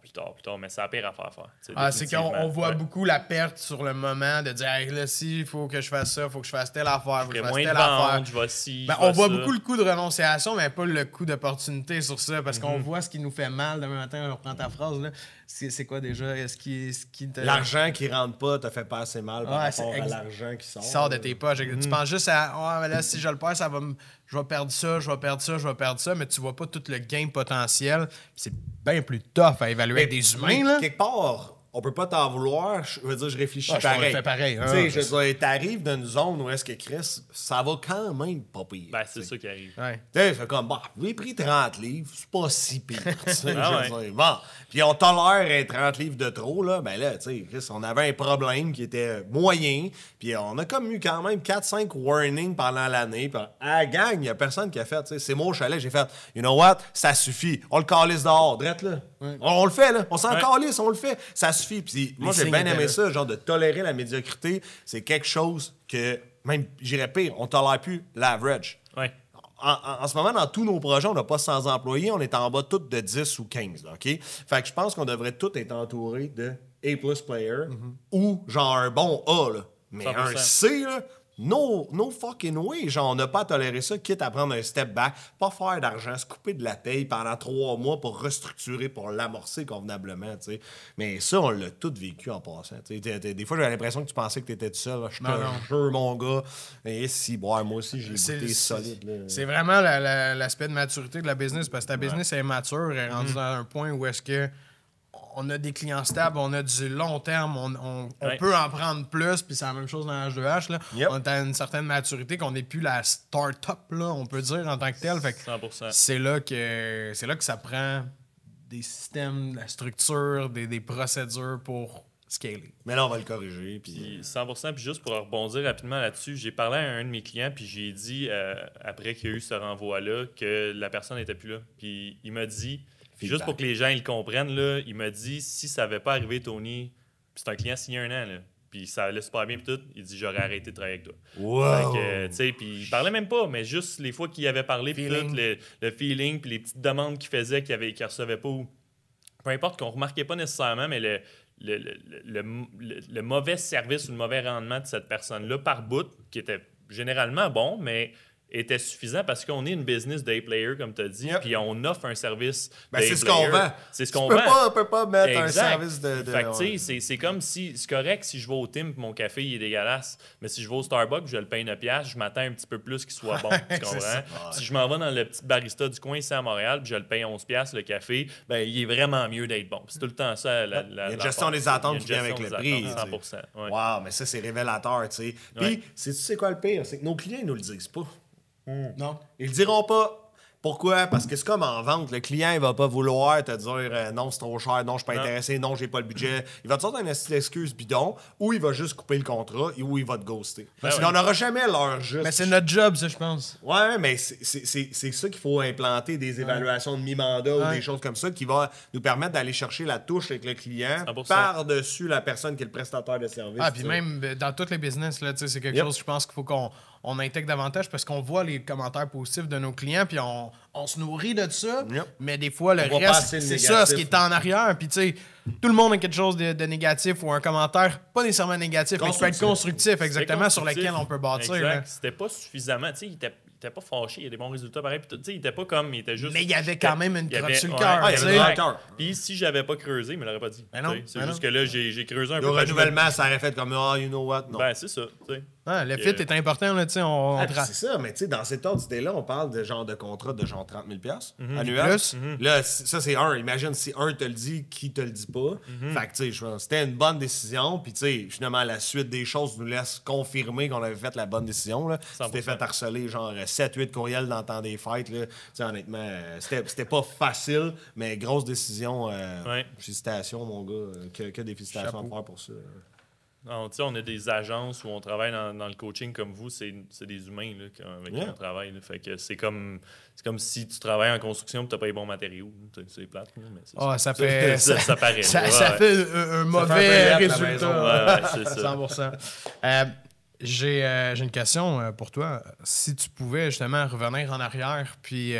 plus tard, mais c'est la pire affaire à faire.
C'est qu'on voit beaucoup la perte sur le moment de dire, hey, là, si, il faut que je fasse ça, il faut que je fasse telle affaire, il faut que je fasse
moins de
telle affaire.
ventes, je vais ci,
Ben,
je vais
on voit
ça.
beaucoup le coup de renonciation, mais pas le coup d'opportunité sur ça, parce qu'on voit ce qui nous fait mal. Demain matin, on reprend ta phrase, là. C'est quoi déjà? Est-ce qui te...
L'argent qui rentre pas te fait pas assez mal par
Ouais,
rapport
c'est
à l'argent qui sort.
qui sort de tes poches. Tu penses juste à, mais là, si je le perds, je vais perdre ça, je vais perdre ça, mais tu vois pas tout le gain potentiel. Puis c'est bien plus tough à évaluer avec des humains, là.
Quelque part, on peut pas t'en vouloir. Je veux dire, je réfléchis
Ah, je
pareil.
fais pareil, hein.
Tu sais, je veux dire, t'arrives dans une zone où est-ce que Chris, ça va quand même pas pire.
Ben, c'est ça qui arrive.
Ouais.
Tu sais, c'est comme, j'ai pris 30 livres, c'est pas si pire. Tu sais,
Ah
je veux dire, bon. Puis on tolère un 30 livres de trop, là. Ben là, tu sais, Chris, on avait un problème qui était moyen. Puis on a comme eu quand même 4-5 warnings pendant l'année. Puis à la gang, il y a personne qui a fait, tu sais, c'est moi au chalet, j'ai fait, you know what, ça suffit. On le calisse dehors, drette là. On le fait, là. On s'en calisse, on le fait. Ça suffit. Puis moi, j'ai
signes
bien
étaient
aimé
là.
ça, genre de tolérer la médiocrité. C'est quelque chose que, même, j'irais pire, on tolère plus l'average.
Ouais.
En ce moment, dans tous nos projets, on n'a pas 100 employés, on est en bas tous de 10 ou 15, là, OK? Fait que je pense qu'on devrait tous être entourés de A+ player ou genre un bon A, là. Mais
100%.
un C, là, no fucking way. Genre, on n'a pas à tolérer ça, quitte à prendre un step back, pas faire d'argent, se couper de la paye pendant 3 mois pour restructurer, pour l'amorcer convenablement, tu sais. Mais ça, on l'a tout vécu en passant, tu sais. Des fois, j'avais l'impression que tu pensais que tu étais tout seul. Là. Je
Non.
te jure, mon gars. Et si, moi aussi, j'ai goûté solide, là.
C'est vraiment l'aspect de maturité de la business, parce que ta business est mature, elle est rendue dans un point où est-ce que on a des clients stables, on a du long terme, on
Ouais.
peut en prendre plus, puis c'est la même chose dans H2H. Là.
Yep.
On est à une certaine maturité qu'on n'est plus la start-up, là, on peut dire, en tant que tel. Fait que
100%.
c'est là que ça prend des systèmes, de la structure, des procédures pour scaler.
Mais là, on va le corriger. Puis...
Puis 100%. Puis juste pour rebondir rapidement là-dessus, j'ai parlé à un de mes clients, puis j'ai dit, après qu'il y a eu ce renvoi-là, que la personne n'était plus là. Puis il m'a dit, juste pour que les gens ils le comprennent, là, il m'a dit, si ça n'avait pas arrivé, Tony, puis c'est un client signé 1 an, là, puis ça allait super bien, puis tout, il dit, j'aurais arrêté de travailler avec toi.
Wow!
Fait que, tu sais, puis il parlait même pas, mais juste les fois qu'il avait parlé, puis
Feeling.
tout, le feeling, puis les petites demandes qu'il faisait, qu'il recevait pas, ou peu importe, qu'on remarquait pas nécessairement, mais le mauvais service ou le mauvais rendement de cette personne-là par bout, qui était généralement bon, mais était suffisant parce qu'on est une business day player, comme tu as dit,
Yep.
puis on offre un service
Ben,
day
c'est ce
player.
qu'on vend.
C'est ce
Tu
qu'on
peux
vend.
peux pas mettre un
Exact.
service de
Fait que,
ouais.
tu sais, c'est comme si... C'est correct si je vais au Tim et mon café, il est dégueulasse. Mais si je vais au Starbucks, je le paye 9$, je m'attends un petit peu plus qu'il soit bon. Tu comprends?
ça.
Si je m'en vais dans le petit barista du coin ici à Montréal, puis je le paye 11$ le café, ben il est vraiment mieux d'être bon. C'est tout le temps ça.
Il y a une gestion des attentes qui vient avec le prix.
Il y a une
tu
gestion
sais.
des attentes, 100%. Ouais.
Wow, mais ça, c'est révélateur, tu sais. Puis,
Ouais.
tu sais quoi le pire? C'est que nos clients, ils nous le disent pas.
Non?
Ils le diront pas Pourquoi? Parce que c'est comme en vente. Le client, il va pas vouloir te dire non, c'est trop cher, non, je suis pas intéressé, non, j'ai pas le budget. Il va te sortir une excuse bidon ou il va juste couper le contrat ou il va te ghoster. Parce qu'on n'aura jamais l'heure juste.
Mais c'est notre job, ça, je pense.
Ouais, mais c'est ça qu'il faut implanter, des évaluations de mi-mandat ou des choses comme ça qui va nous permettre d'aller chercher la touche avec le client
100%.
par-dessus la personne qui est le prestataire de service.
Ah, puis même dans tous les business, là, c'est quelque chose, je pense qu'il faut qu'on intègre davantage parce qu'on voit les commentaires positifs de nos clients, puis on se nourrit de ça, mais des fois, le
On voit pas
reste,
assez le
c'est
négatif.
ça, ce qui est en arrière. Puis, tu sais, tout le monde a quelque chose de négatif ou un commentaire, pas nécessairement négatif, mais qui peut être constructif, exactement, sur lequel on peut bâtir.
Exact.
Là.
C'était pas suffisamment. Tu sais, il était pas fâché, il y a des bons résultats pareil. Tu sais, il était pas comme. Il était juste.
Mais il y avait quand même une
il y
crotte
avait-
sur le
ouais,
cœur.
Ah, il y
tu
avait
sais.
une crotte sur le cœur.
Puis si j'avais pas creusé, il me l'aurait pas dit.
Ben non,
Tu sais, c'est
ben
juste
non.
que là, j'ai creusé un
Le
peu.
renouvellement, ça aurait fait comme you know what? Non.
Ben, c'est ça. Tu sais.
Ah, le fit est important, là, tu sais. On
Ah, puis c'est ça, mais tu sais, dans cet ordre d'idée-là, on parle de genre de contrat de genre 30 000 annuel.
Plus.
Là, ça, c'est un. Imagine si un te le dit, qui te le dit pas. Fait que, tu sais, je pense que c'était une bonne décision. Puis, tu sais, finalement, la suite des choses nous laisse confirmer qu'on avait fait la bonne décision. Là. Tu t'es fait harceler genre 7-8 courriels dans le temps des fêtes. Là. Tu sais, honnêtement, c'était pas facile, mais grosse décision. Félicitations, mon gars. Que des félicitations à faire pour ça.
Non, tu sais, on a des agences où on travaille dans le coaching comme vous, c'est des humains là, avec qui on travaille. Là. Fait que c'est comme si tu travailles en construction et tu n'as pas les bons matériaux. C'est plate. Mais c'est
Ah, ça fait.
ça paraît.
Ça
Ouais.
fait un mauvais
un peu lettre, la
résultat.
Ouais, c'est ça.
100%. J'ai une question pour toi. Si tu pouvais justement revenir en arrière, puis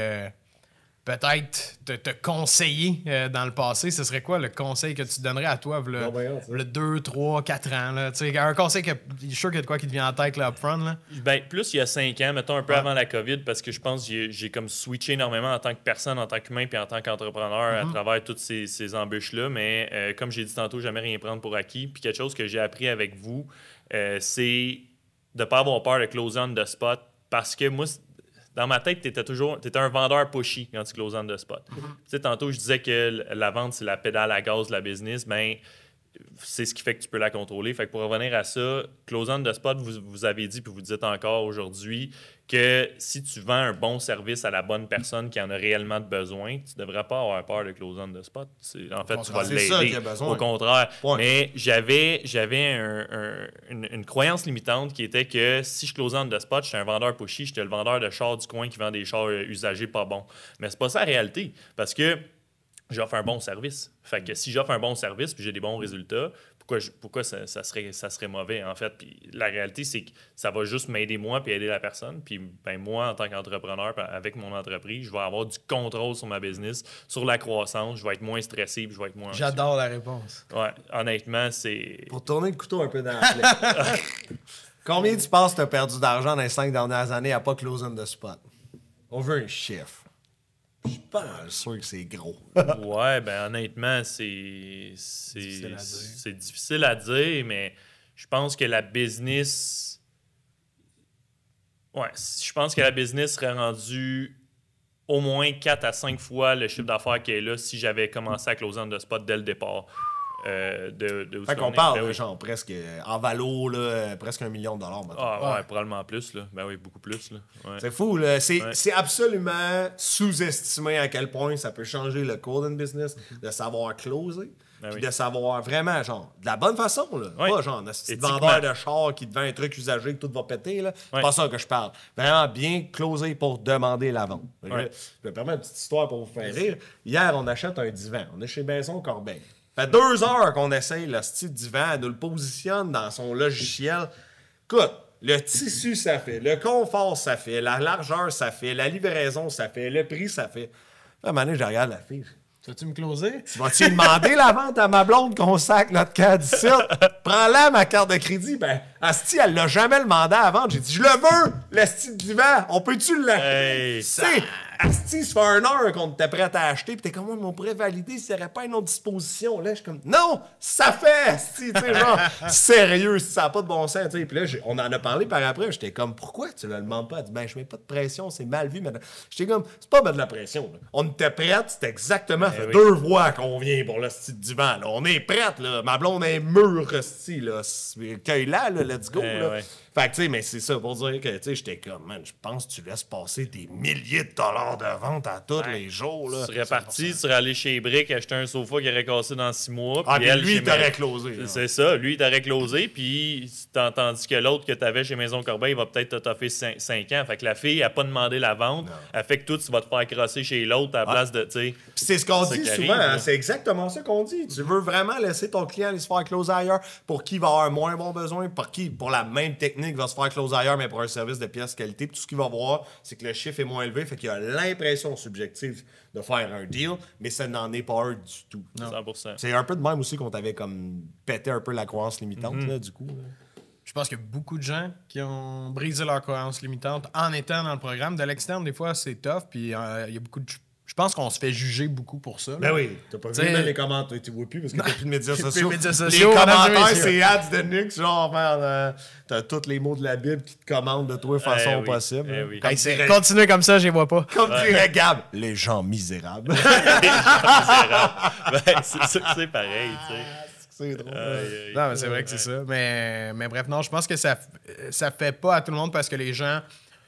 peut-être te conseiller dans le passé, ce serait quoi le conseil que tu donnerais à toi, le 2, 3, 4 ans? Là? Tu sais, un conseil que je suis sûr qu'il y a de quoi qui te vient en tête là, up front. Là.
Ben, plus il y a 5 ans, mettons un peu avant la COVID, parce que je pense que j'ai comme switché énormément en tant que personne, en tant qu'humain, puis en tant qu'entrepreneur à travers toutes ces embûches-là. Mais comme j'ai dit tantôt, jamais rien prendre pour acquis. Puis quelque chose que j'ai appris avec vous, c'est de ne pas avoir peur de close on the spot. Parce que moi, dans ma tête, t'étais un vendeur pushy quand tu close on the spot. Tu sais, tantôt, je disais que la vente, c'est la pédale à gaz de la business. Ben, c'est ce qui fait que tu peux la contrôler. Fait que pour revenir à ça, close on the spot, vous avez dit, puis vous dites encore aujourd'hui, que si tu vends un bon service à la bonne personne qui en a réellement besoin, tu ne devrais pas avoir peur de close on the spot. En fait, tu vas
c'est ça qu'il
l'aider.
a besoin.
Au contraire.
Ouais.
Mais j'avais une croyance limitante qui était que si je close on the spot, j'étais un vendeur pushy, j'étais le vendeur de chars du coin qui vend des chars usagés pas bons. Mais c'est pas ça la réalité. Parce que j'offre un bon service. Fait que si j'offre un bon service puis j'ai des bons résultats, pourquoi ça serait mauvais, en fait? Puis la réalité, c'est que ça va juste m'aider moi puis aider la personne. Puis ben, moi, en tant qu'entrepreneur, avec mon entreprise, je vais avoir du contrôle sur ma business, sur la croissance, je vais être moins stressé puis je vais être moins anxieux.
J'adore la réponse.
Ouais, honnêtement, c'est...
Pour tourner le couteau un peu dans la plaie. Combien tu penses que tu as perdu d'argent dans les 5 dernières années à pas close on the spot? On veut un chiffre. Je suis pas sûr que c'est gros.
Ouais, ben honnêtement, c'est difficile à dire, mais je pense que la business... Ouais, je pense que la business serait rendue au moins 4 à 5 fois le chiffre d'affaires qui est là si j'avais commencé à close on the spot dès le départ.
Fait qu'on parle, genre, presque en valo, là, presque $1 million. Maintenant.
Ah ouais, probablement plus. Là. Ben oui, beaucoup plus. Là. Ouais.
C'est fou, là. C'est absolument sous-estimé à quel point ça peut changer le cours d'une business, de savoir closer, puis de savoir vraiment, genre, de la bonne façon, là.
Oui.
Pas genre, un vendeur de char qui te vend un truc usagé que tout va péter, là. C'est pas ça que je parle. Vraiment bien closer pour demander la vente. Je me permets une petite histoire pour vous faire rire. Hier, on achète un divan. On est chez Benson Corbeil. Ça fait 2 heures qu'on essaye le style divan, elle nous le positionne dans son logiciel. Écoute, le tissu, ça fait. Le confort, ça fait. La largeur, ça fait. La livraison, ça fait. Le prix, ça fait. À un moment donné, je regarde la fille.
Tu vas-tu me closer?
Tu vas-tu demander la vente à ma blonde qu'on sac notre carte d'ici? Prends-la, ma carte de crédit. Ben, Asti, elle l'a jamais demandé à vendre. J'ai dit, je le veux, le style divan. On peut-tu l'acheter?
Hey,
Asti, ça fait 1 heure qu'on était prêt à acheter. Puis t'es comme, on pourrait valider s'il n'y aurait pas une autre disposition. Là, je suis comme, non, ça fait, Asti. Tu sais, genre, sérieux, ça n'a pas de bon sens. Puis là, on en a parlé par après. J'étais comme, pourquoi tu ne le demandes pas? Elle dit, ben, je mets pas de pression, c'est mal vu. J'étais comme, c'est pas de la pression. Là. On était prêts, c'était exactement. Ça fait 2 fois qu'on vient pour le style divan. Là. On est prêts, là. Ma blonde est mûre, Asti, là. Cueille-la, là, let's go. Là. Fait que, tu sais, mais c'est ça pour dire que, tu sais, j'étais comme, man, je pense que tu laisses passer des milliers de dollars de vente à tous les jours, là.
Tu serais parti, tu serais allé chez Brick acheter un sofa qui aurait cassé dans 6 mois.
Ah, puis
elle,
lui,
chez
il t'aurait
Mé-
closé. là.
C'est ça, lui, il t'aurait closé, puis tandis que l'autre que tu avais chez Maison Corbeil, il va peut-être te toffer 5 ans. Fait que la fille, elle n'a pas demandé la vente. Elle fait que toi, tu vas te faire crosser chez l'autre à la place de, tu sais.
Puis c'est ce qu'on
ça
dit
qui
souvent,
arrive,
hein,
là.
c'est exactement ça qu'on dit. Tu veux vraiment laisser ton client aller se faire closer ailleurs pour qui va avoir un moins bon besoin, pour la même technique va se faire closer ailleurs, mais pour un service de pièce qualité. Puis tout ce qu'il va voir, c'est que le chiffre est moins élevé, fait qu'il a l'impression subjective de faire un deal, mais ça n'en est pas un du tout.
100%.
C'est un peu de même aussi qu'on t'avait comme pété un peu la croyance limitante, là, du coup. Là.
Je pense qu'il y a beaucoup de gens qui ont brisé leur croyance limitante en étant dans le programme. De l'externe, des fois, c'est tough. Puis il y a beaucoup de... Je pense qu'on se fait juger beaucoup pour ça. là.
Ben oui, t'as pas vu
T'sais-
même les commentaires, tu vois plus parce que t'as plus de médias
Plus de
sociaux.
médias
Les
sociaux, mesdames et
commentaires,
messieurs.
c'est ads de Nix, genre, merde, t'as tous les mots de la Bible qui te commandent de toi de façon
oui,
possible.
eh
là.
oui.
Comme
Hey,
dirait-
continuez comme ça, je les vois pas.
Comme dirait Gab, les gens misérables.
Ben, c'est pareil, tu sais.
C'est drôle.
Non, mais c'est vrai que c'est ça. Mais bref, non, je pense que ça fait pas à tout le monde parce que les gens,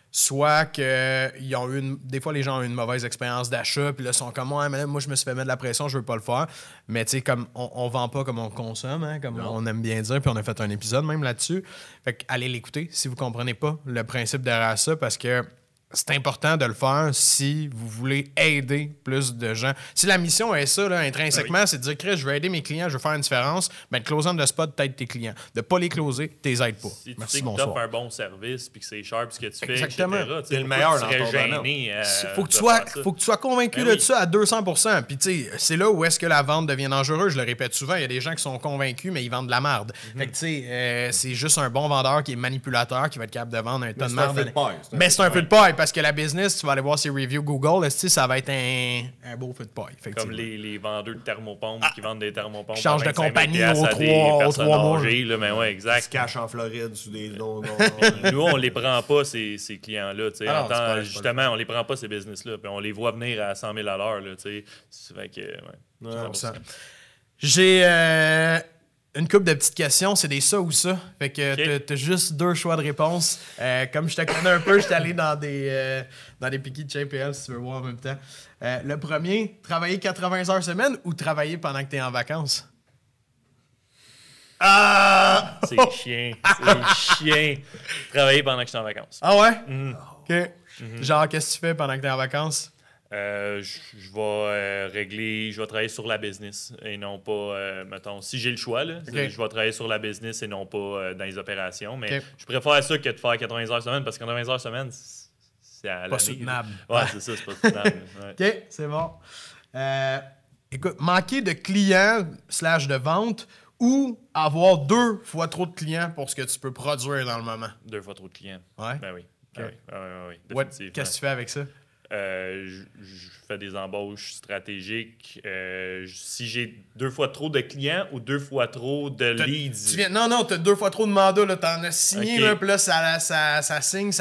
soit que ils ont eu des fois, les gens ont eu une mauvaise expérience d'achat, puis là, sont comme, ouais, mais là, moi, je me suis fait mettre de la pression, je veux pas le faire. Mais tu sais, comme on vend pas comme on consomme, hein, comme on aime bien dire, puis on a fait un épisode même là-dessus. Fait que allez l'écouter si vous comprenez pas le principe derrière ça, parce que c'est important de le faire si vous voulez aider plus de gens. Si la mission est ça, là, intrinsèquement, c'est de dire, Chris, je veux aider mes clients, je veux faire une différence, ben, de closer on the spot, t'aides tes clients. De pas les closer, t'es aides pas.
Si tu
Merci,
sais que
bonsoir.
t'offres un bon service puis que c'est cher puis ce que tu fais,
Exactement.
etc.
T'es le meilleur dans ton
gêné.
Faut que tu sois convaincu
Ben
de
oui.
ça à 200%. Puis, tu sais, c'est là où est-ce que la vente devient dangereuse. Je le répète souvent, il y a des gens qui sont convaincus, mais ils vendent de la merde. Fait que, tu sais, c'est juste un bon vendeur qui est manipulateur, qui va être capable de vendre un ton de
c'est un
merde.
feu de paille, c'est un
Mais
feu
c'est un feu de paille parce que la business, tu vas aller voir ses reviews Google, là, tu sais, ça va être un beau feu de paille.
Comme
effectivement.
les vendeurs de thermopompes qui vendent des thermopompes.
Qui changent de
à 25 000
compagnie
piastres
aux
à des
trois
personnes
mois.
âgées, là, mais ouais,
Ils se
exact.
cachent en Floride sous des noms.
Nous, on les prend pas, ces clients-là. tu sais.
Ah non,
En temps-
c'est pas
justement, on les prend pas, ces business-là. Puis on les voit venir à 100 000 à l'heure. Là, tu sais. Ça fait que, ouais, 100%.
J'ai une couple de petites questions, c'est des ça ou ça. Fait que
Ok.
t'as juste 2 choix de réponse. Comme je te connais un peu, je suis allé dans des piquets de JPL si tu veux voir en même temps. Le premier, travailler 80 heures semaine ou travailler pendant que t'es en vacances? Ah!
C'est chiant. C'est chiant. Travailler pendant que je suis en vacances.
Ah ouais? OK. Genre, qu'est-ce que tu fais pendant que t'es en vacances?
Je vais régler, je vais travailler sur la business et non pas, mettons, si j'ai le choix, là, je vais travailler sur la business et non pas dans les opérations. Mais
Ok.
je préfère ça que de faire 80 heures semaine parce que 80 heures semaine, c'est à l'année,
soutenable.
là. Ouais, c'est ça, c'est pas soutenable. Ouais.
OK, c'est bon. Écoute, manquer de clients / de vente ou avoir 2 fois trop de clients pour ce que tu peux produire dans le moment?
2 fois trop de clients.
Ouais?
Ben oui. Ben oui. Ouais, ouais, ouais,
What-
définitivement.
Qu'est-ce que tu fais avec ça?
Je fais des embauches stratégiques. Si j'ai 2 fois trop de clients ou 2 fois trop de leads.
Non, t'as 2 fois trop de mandats, là, t'en as signé,
Ok.
là, puis là, ça signe.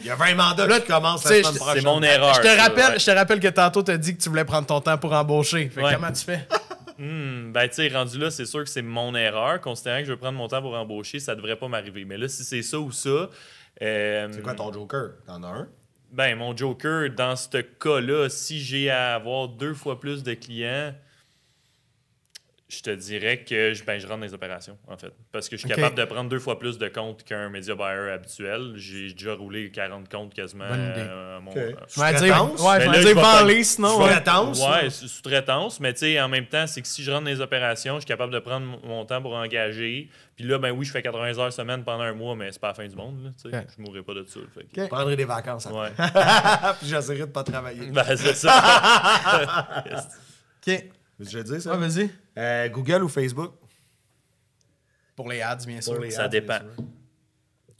Il y a 20 mandats
Là,
qui commencent
tu sais,
la semaine
c'est
prochaine.
C'est mon erreur.
Je te
ça,
rappelle,
ouais.
je te rappelle que tantôt, t'as dit que tu voulais prendre ton temps pour embaucher. Fait que
Ouais.
comment tu fais?
Ben, tu sais, rendu là, c'est sûr que c'est mon erreur. Considérant que je veux prendre mon temps pour embaucher, ça devrait pas m'arriver. Mais là, si c'est ça ou ça.
C'est quoi ton joker? T'en as un?
Ben, mon joker, dans ce cas-là, si j'ai à avoir 2 fois plus de clients, je te dirais que je rentre dans les opérations, en fait. Parce que je suis
Ok.
capable de prendre 2 fois plus de comptes qu'un media buyer habituel. J'ai déjà roulé 40 comptes quasiment.
Bonne idée.
à mon-
Ok.
Je vais dire,
Sous-traitance?
ouais,
Ben
je
là,
vais
je
dire
vais pas-
vends-les, sinon.
je vais-
ouais.
Sous-traitance?
Ouais, sous-traitance, mais tu sais, en même temps, c'est que si je rentre dans les opérations, je suis capable de prendre mon temps pour engager. Puis là, ben oui, je fais 80 heures semaine pendant un mois, mais c'est pas la fin du monde, là, tu sais.
Ok.
Je mourrai pas de ça. Fait que-
Je prendrai des vacances.
Ouais.
Puis j'essaierai de pas travailler.
Ben, c'est ça.
OK.
Je dis ça.
Ouais, vas-y.
Google ou Facebook?
Pour les ads, bien sûr.
Pour les
Ça
ads,
dépend.
bien sûr.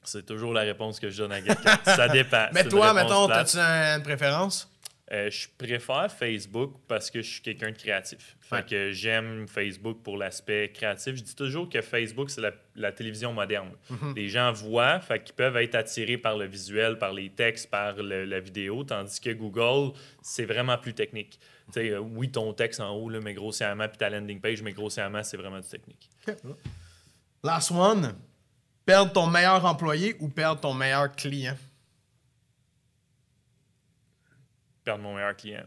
C'est toujours la réponse que je donne à quelqu'un. Ça dépend.
Mais
C'est
toi,
une réponse
mettons,
plate.
as-tu une préférence?
Je préfère Facebook parce que je suis quelqu'un de créatif. Fait
Ouais.
que j'aime Facebook pour l'aspect créatif. Je dis toujours que Facebook, c'est la télévision moderne.
Mm-hmm.
Les gens voient, fait qu'ils peuvent être attirés par le visuel, par les textes, par la vidéo, tandis que Google, c'est vraiment plus technique. Tu sais, oui, ton texte en haut, là, mais grossièrement, puis ta landing page, mais grossièrement, c'est vraiment du technique.
Last one. Perdre ton meilleur employé ou perdre ton meilleur client?
Perdre mon meilleur client.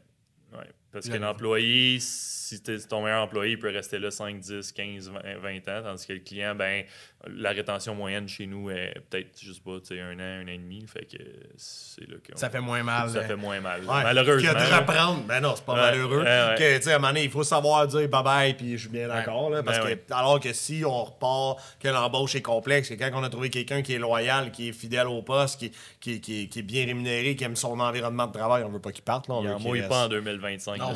Ouais. Parce que l'employé, si ton meilleur employé, il peut rester là 5, 10, 15, 20 ans, tandis que le client, ben la rétention moyenne chez nous est peut-être, je sais pas, 1 an, 1 an et demi. Fait que c'est là que
ça fait moins mal.
Ça fait moins mal.
Ouais.
Malheureusement.
Que de reprendre. Ben non, c'est pas malheureux. Que, tu sais, à un moment donné, il faut savoir dire bye-bye, puis je suis bien d'accord. Là, parce que, alors que si on repart, que l'embauche est complexe, que quand on a trouvé quelqu'un qui est loyal, qui est fidèle au poste, qui est bien rémunéré, qui aime son environnement de travail, on veut pas qu'il parte. Là, on veut
Il en mouille pas en 2025.
Non.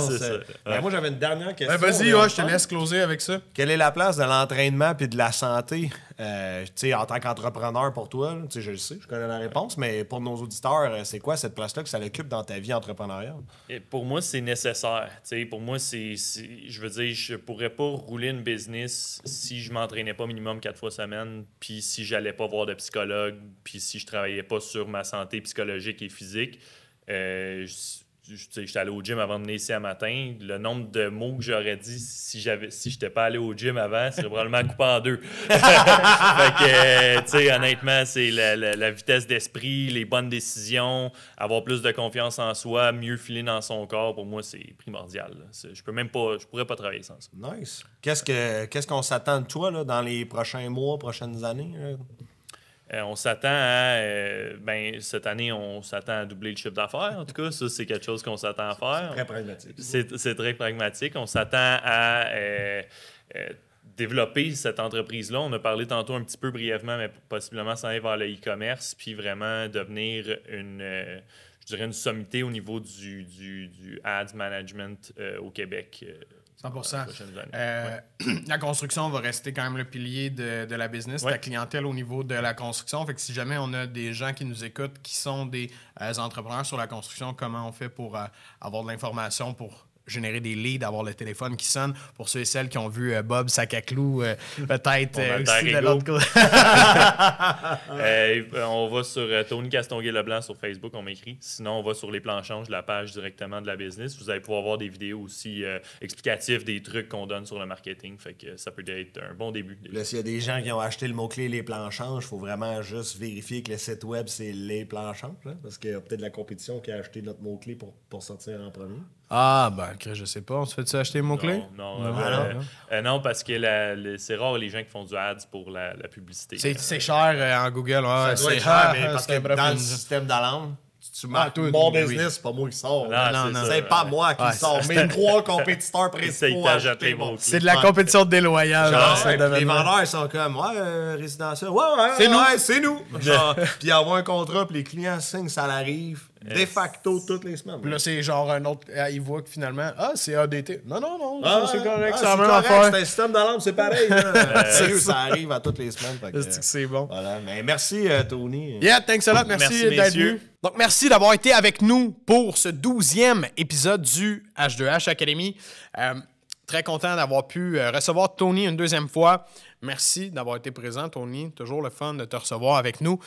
C'est ça.
Ben, moi, j'avais une dernière question.
Vas-y, je te laisse closer avec ça.
Quelle est la place de l'entraînement puis de la santé en tant qu'entrepreneur pour toi? Là, je le sais, je connais la réponse, mais pour nos auditeurs, c'est quoi cette place-là que ça l'occupe dans ta vie entrepreneuriale?
Et pour moi, c'est nécessaire. Pour moi, je veux dire, je pourrais pas rouler une business si je m'entraînais pas minimum 4 fois semaine, puis si j'allais pas voir de psychologue, puis si je travaillais pas sur ma santé psychologique et physique. J'étais allé au gym avant de venir ici à matin. Le nombre de mots que j'aurais dit si j'étais pas allé au gym avant serait probablement coupé en 2. Fait que, honnêtement, c'est la vitesse d'esprit, les bonnes décisions, avoir plus de confiance en soi, mieux filer dans son corps, pour moi, c'est primordial. Je pourrais pas travailler sans ça.
Nice. Qu'est-ce qu'on s'attend de toi là, dans les prochains mois, prochaines années?
On s'attend à... cette année, on s'attend à doubler le chiffre d'affaires. En tout cas, ça, c'est quelque chose qu'on s'attend à faire.
C'est très pragmatique.
C'est très pragmatique. On s'attend à développer cette entreprise-là. On a parlé tantôt un petit peu brièvement, mais possiblement s'en aller vers le e-commerce, puis vraiment devenir une sommité au niveau du ads management au Québec.
100%. La construction va rester quand même le pilier de la business, la clientèle au niveau de la construction. Fait que si jamais on a des gens qui nous écoutent qui sont des entrepreneurs sur la construction, comment on fait pour avoir de l'information pour générer des leads, avoir le téléphone qui sonne. Pour ceux et celles qui ont vu Bob Sacaclou, peut-être aussi de l'autre côté.
On va sur Tony Castonguay-Leblanc sur Facebook, on m'écrit. Sinon, on va sur Les Planchanges, la page directement de la business. Vous allez pouvoir voir des vidéos aussi explicatives des trucs qu'on donne sur le marketing. Fait que ça peut être un bon début.
Là, s'il y a des gens qui ont acheté le mot-clé Les Planchanges, il faut vraiment juste vérifier que le site web, c'est Les Planchanges. Hein? Parce qu'il y a peut-être de la compétition qui a acheté notre mot-clé pour sortir en premier.
Ah, ben, je sais pas. On se fait-tu acheter le mot-clé?
Non, parce que c'est rare les gens qui font du ads pour la publicité.
C'est cher en Google.
Ça doit être cher, mais parce que dans le système d'alarme, tu marques mon business, c'est pas moi qui sors.
Non.
C'est pas moi qui sors. Mais 3 compétiteurs principaux.
C'est de la compétition déloyale.
Les vendeurs, ils sont comme, résidentiel. C'est nous. Puis ils envoient un contrat, puis les clients signent, ça l'arrive. De facto, toutes les semaines.
Puis là, c'est genre un autre. Il voit que finalement, c'est ADT. Non, c'est correct.
C'est un système d'alarme, c'est pareil. Sérieux, ça arrive à toutes les semaines.
C'est bon.
Voilà. Mais merci, Tony.
Yeah, thanks a lot. Merci d'être venu. Donc, merci d'avoir été avec nous pour ce 12e épisode du H2H Academy. Très content d'avoir pu recevoir Tony une deuxième fois. Merci d'avoir été présent, Tony. Toujours le fun de te recevoir avec nous.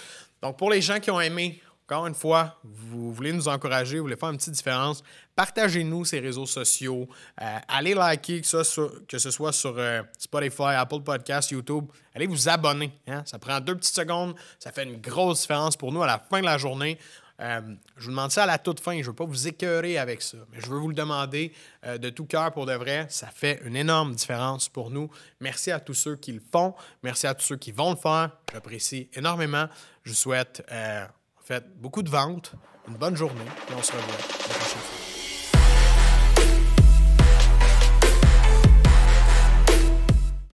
Donc, pour les gens qui ont aimé, encore une fois, vous voulez nous encourager, vous voulez faire une petite différence, partagez-nous ces réseaux sociaux. Allez liker, que ce soit sur Spotify, Apple Podcasts, YouTube. Allez vous abonner. Hein? Ça prend 2 petites secondes. Ça fait une grosse différence pour nous à la fin de la journée. Je vous demande ça à la toute fin. Je ne veux pas vous écœurer avec ça, mais je veux vous le demander de tout cœur pour de vrai. Ça fait une énorme différence pour nous. Merci à tous ceux qui le font. Merci à tous ceux qui vont le faire. J'apprécie énormément. Je vous souhaite... Faites beaucoup de ventes, une bonne journée, et on se revoit la prochaine fois.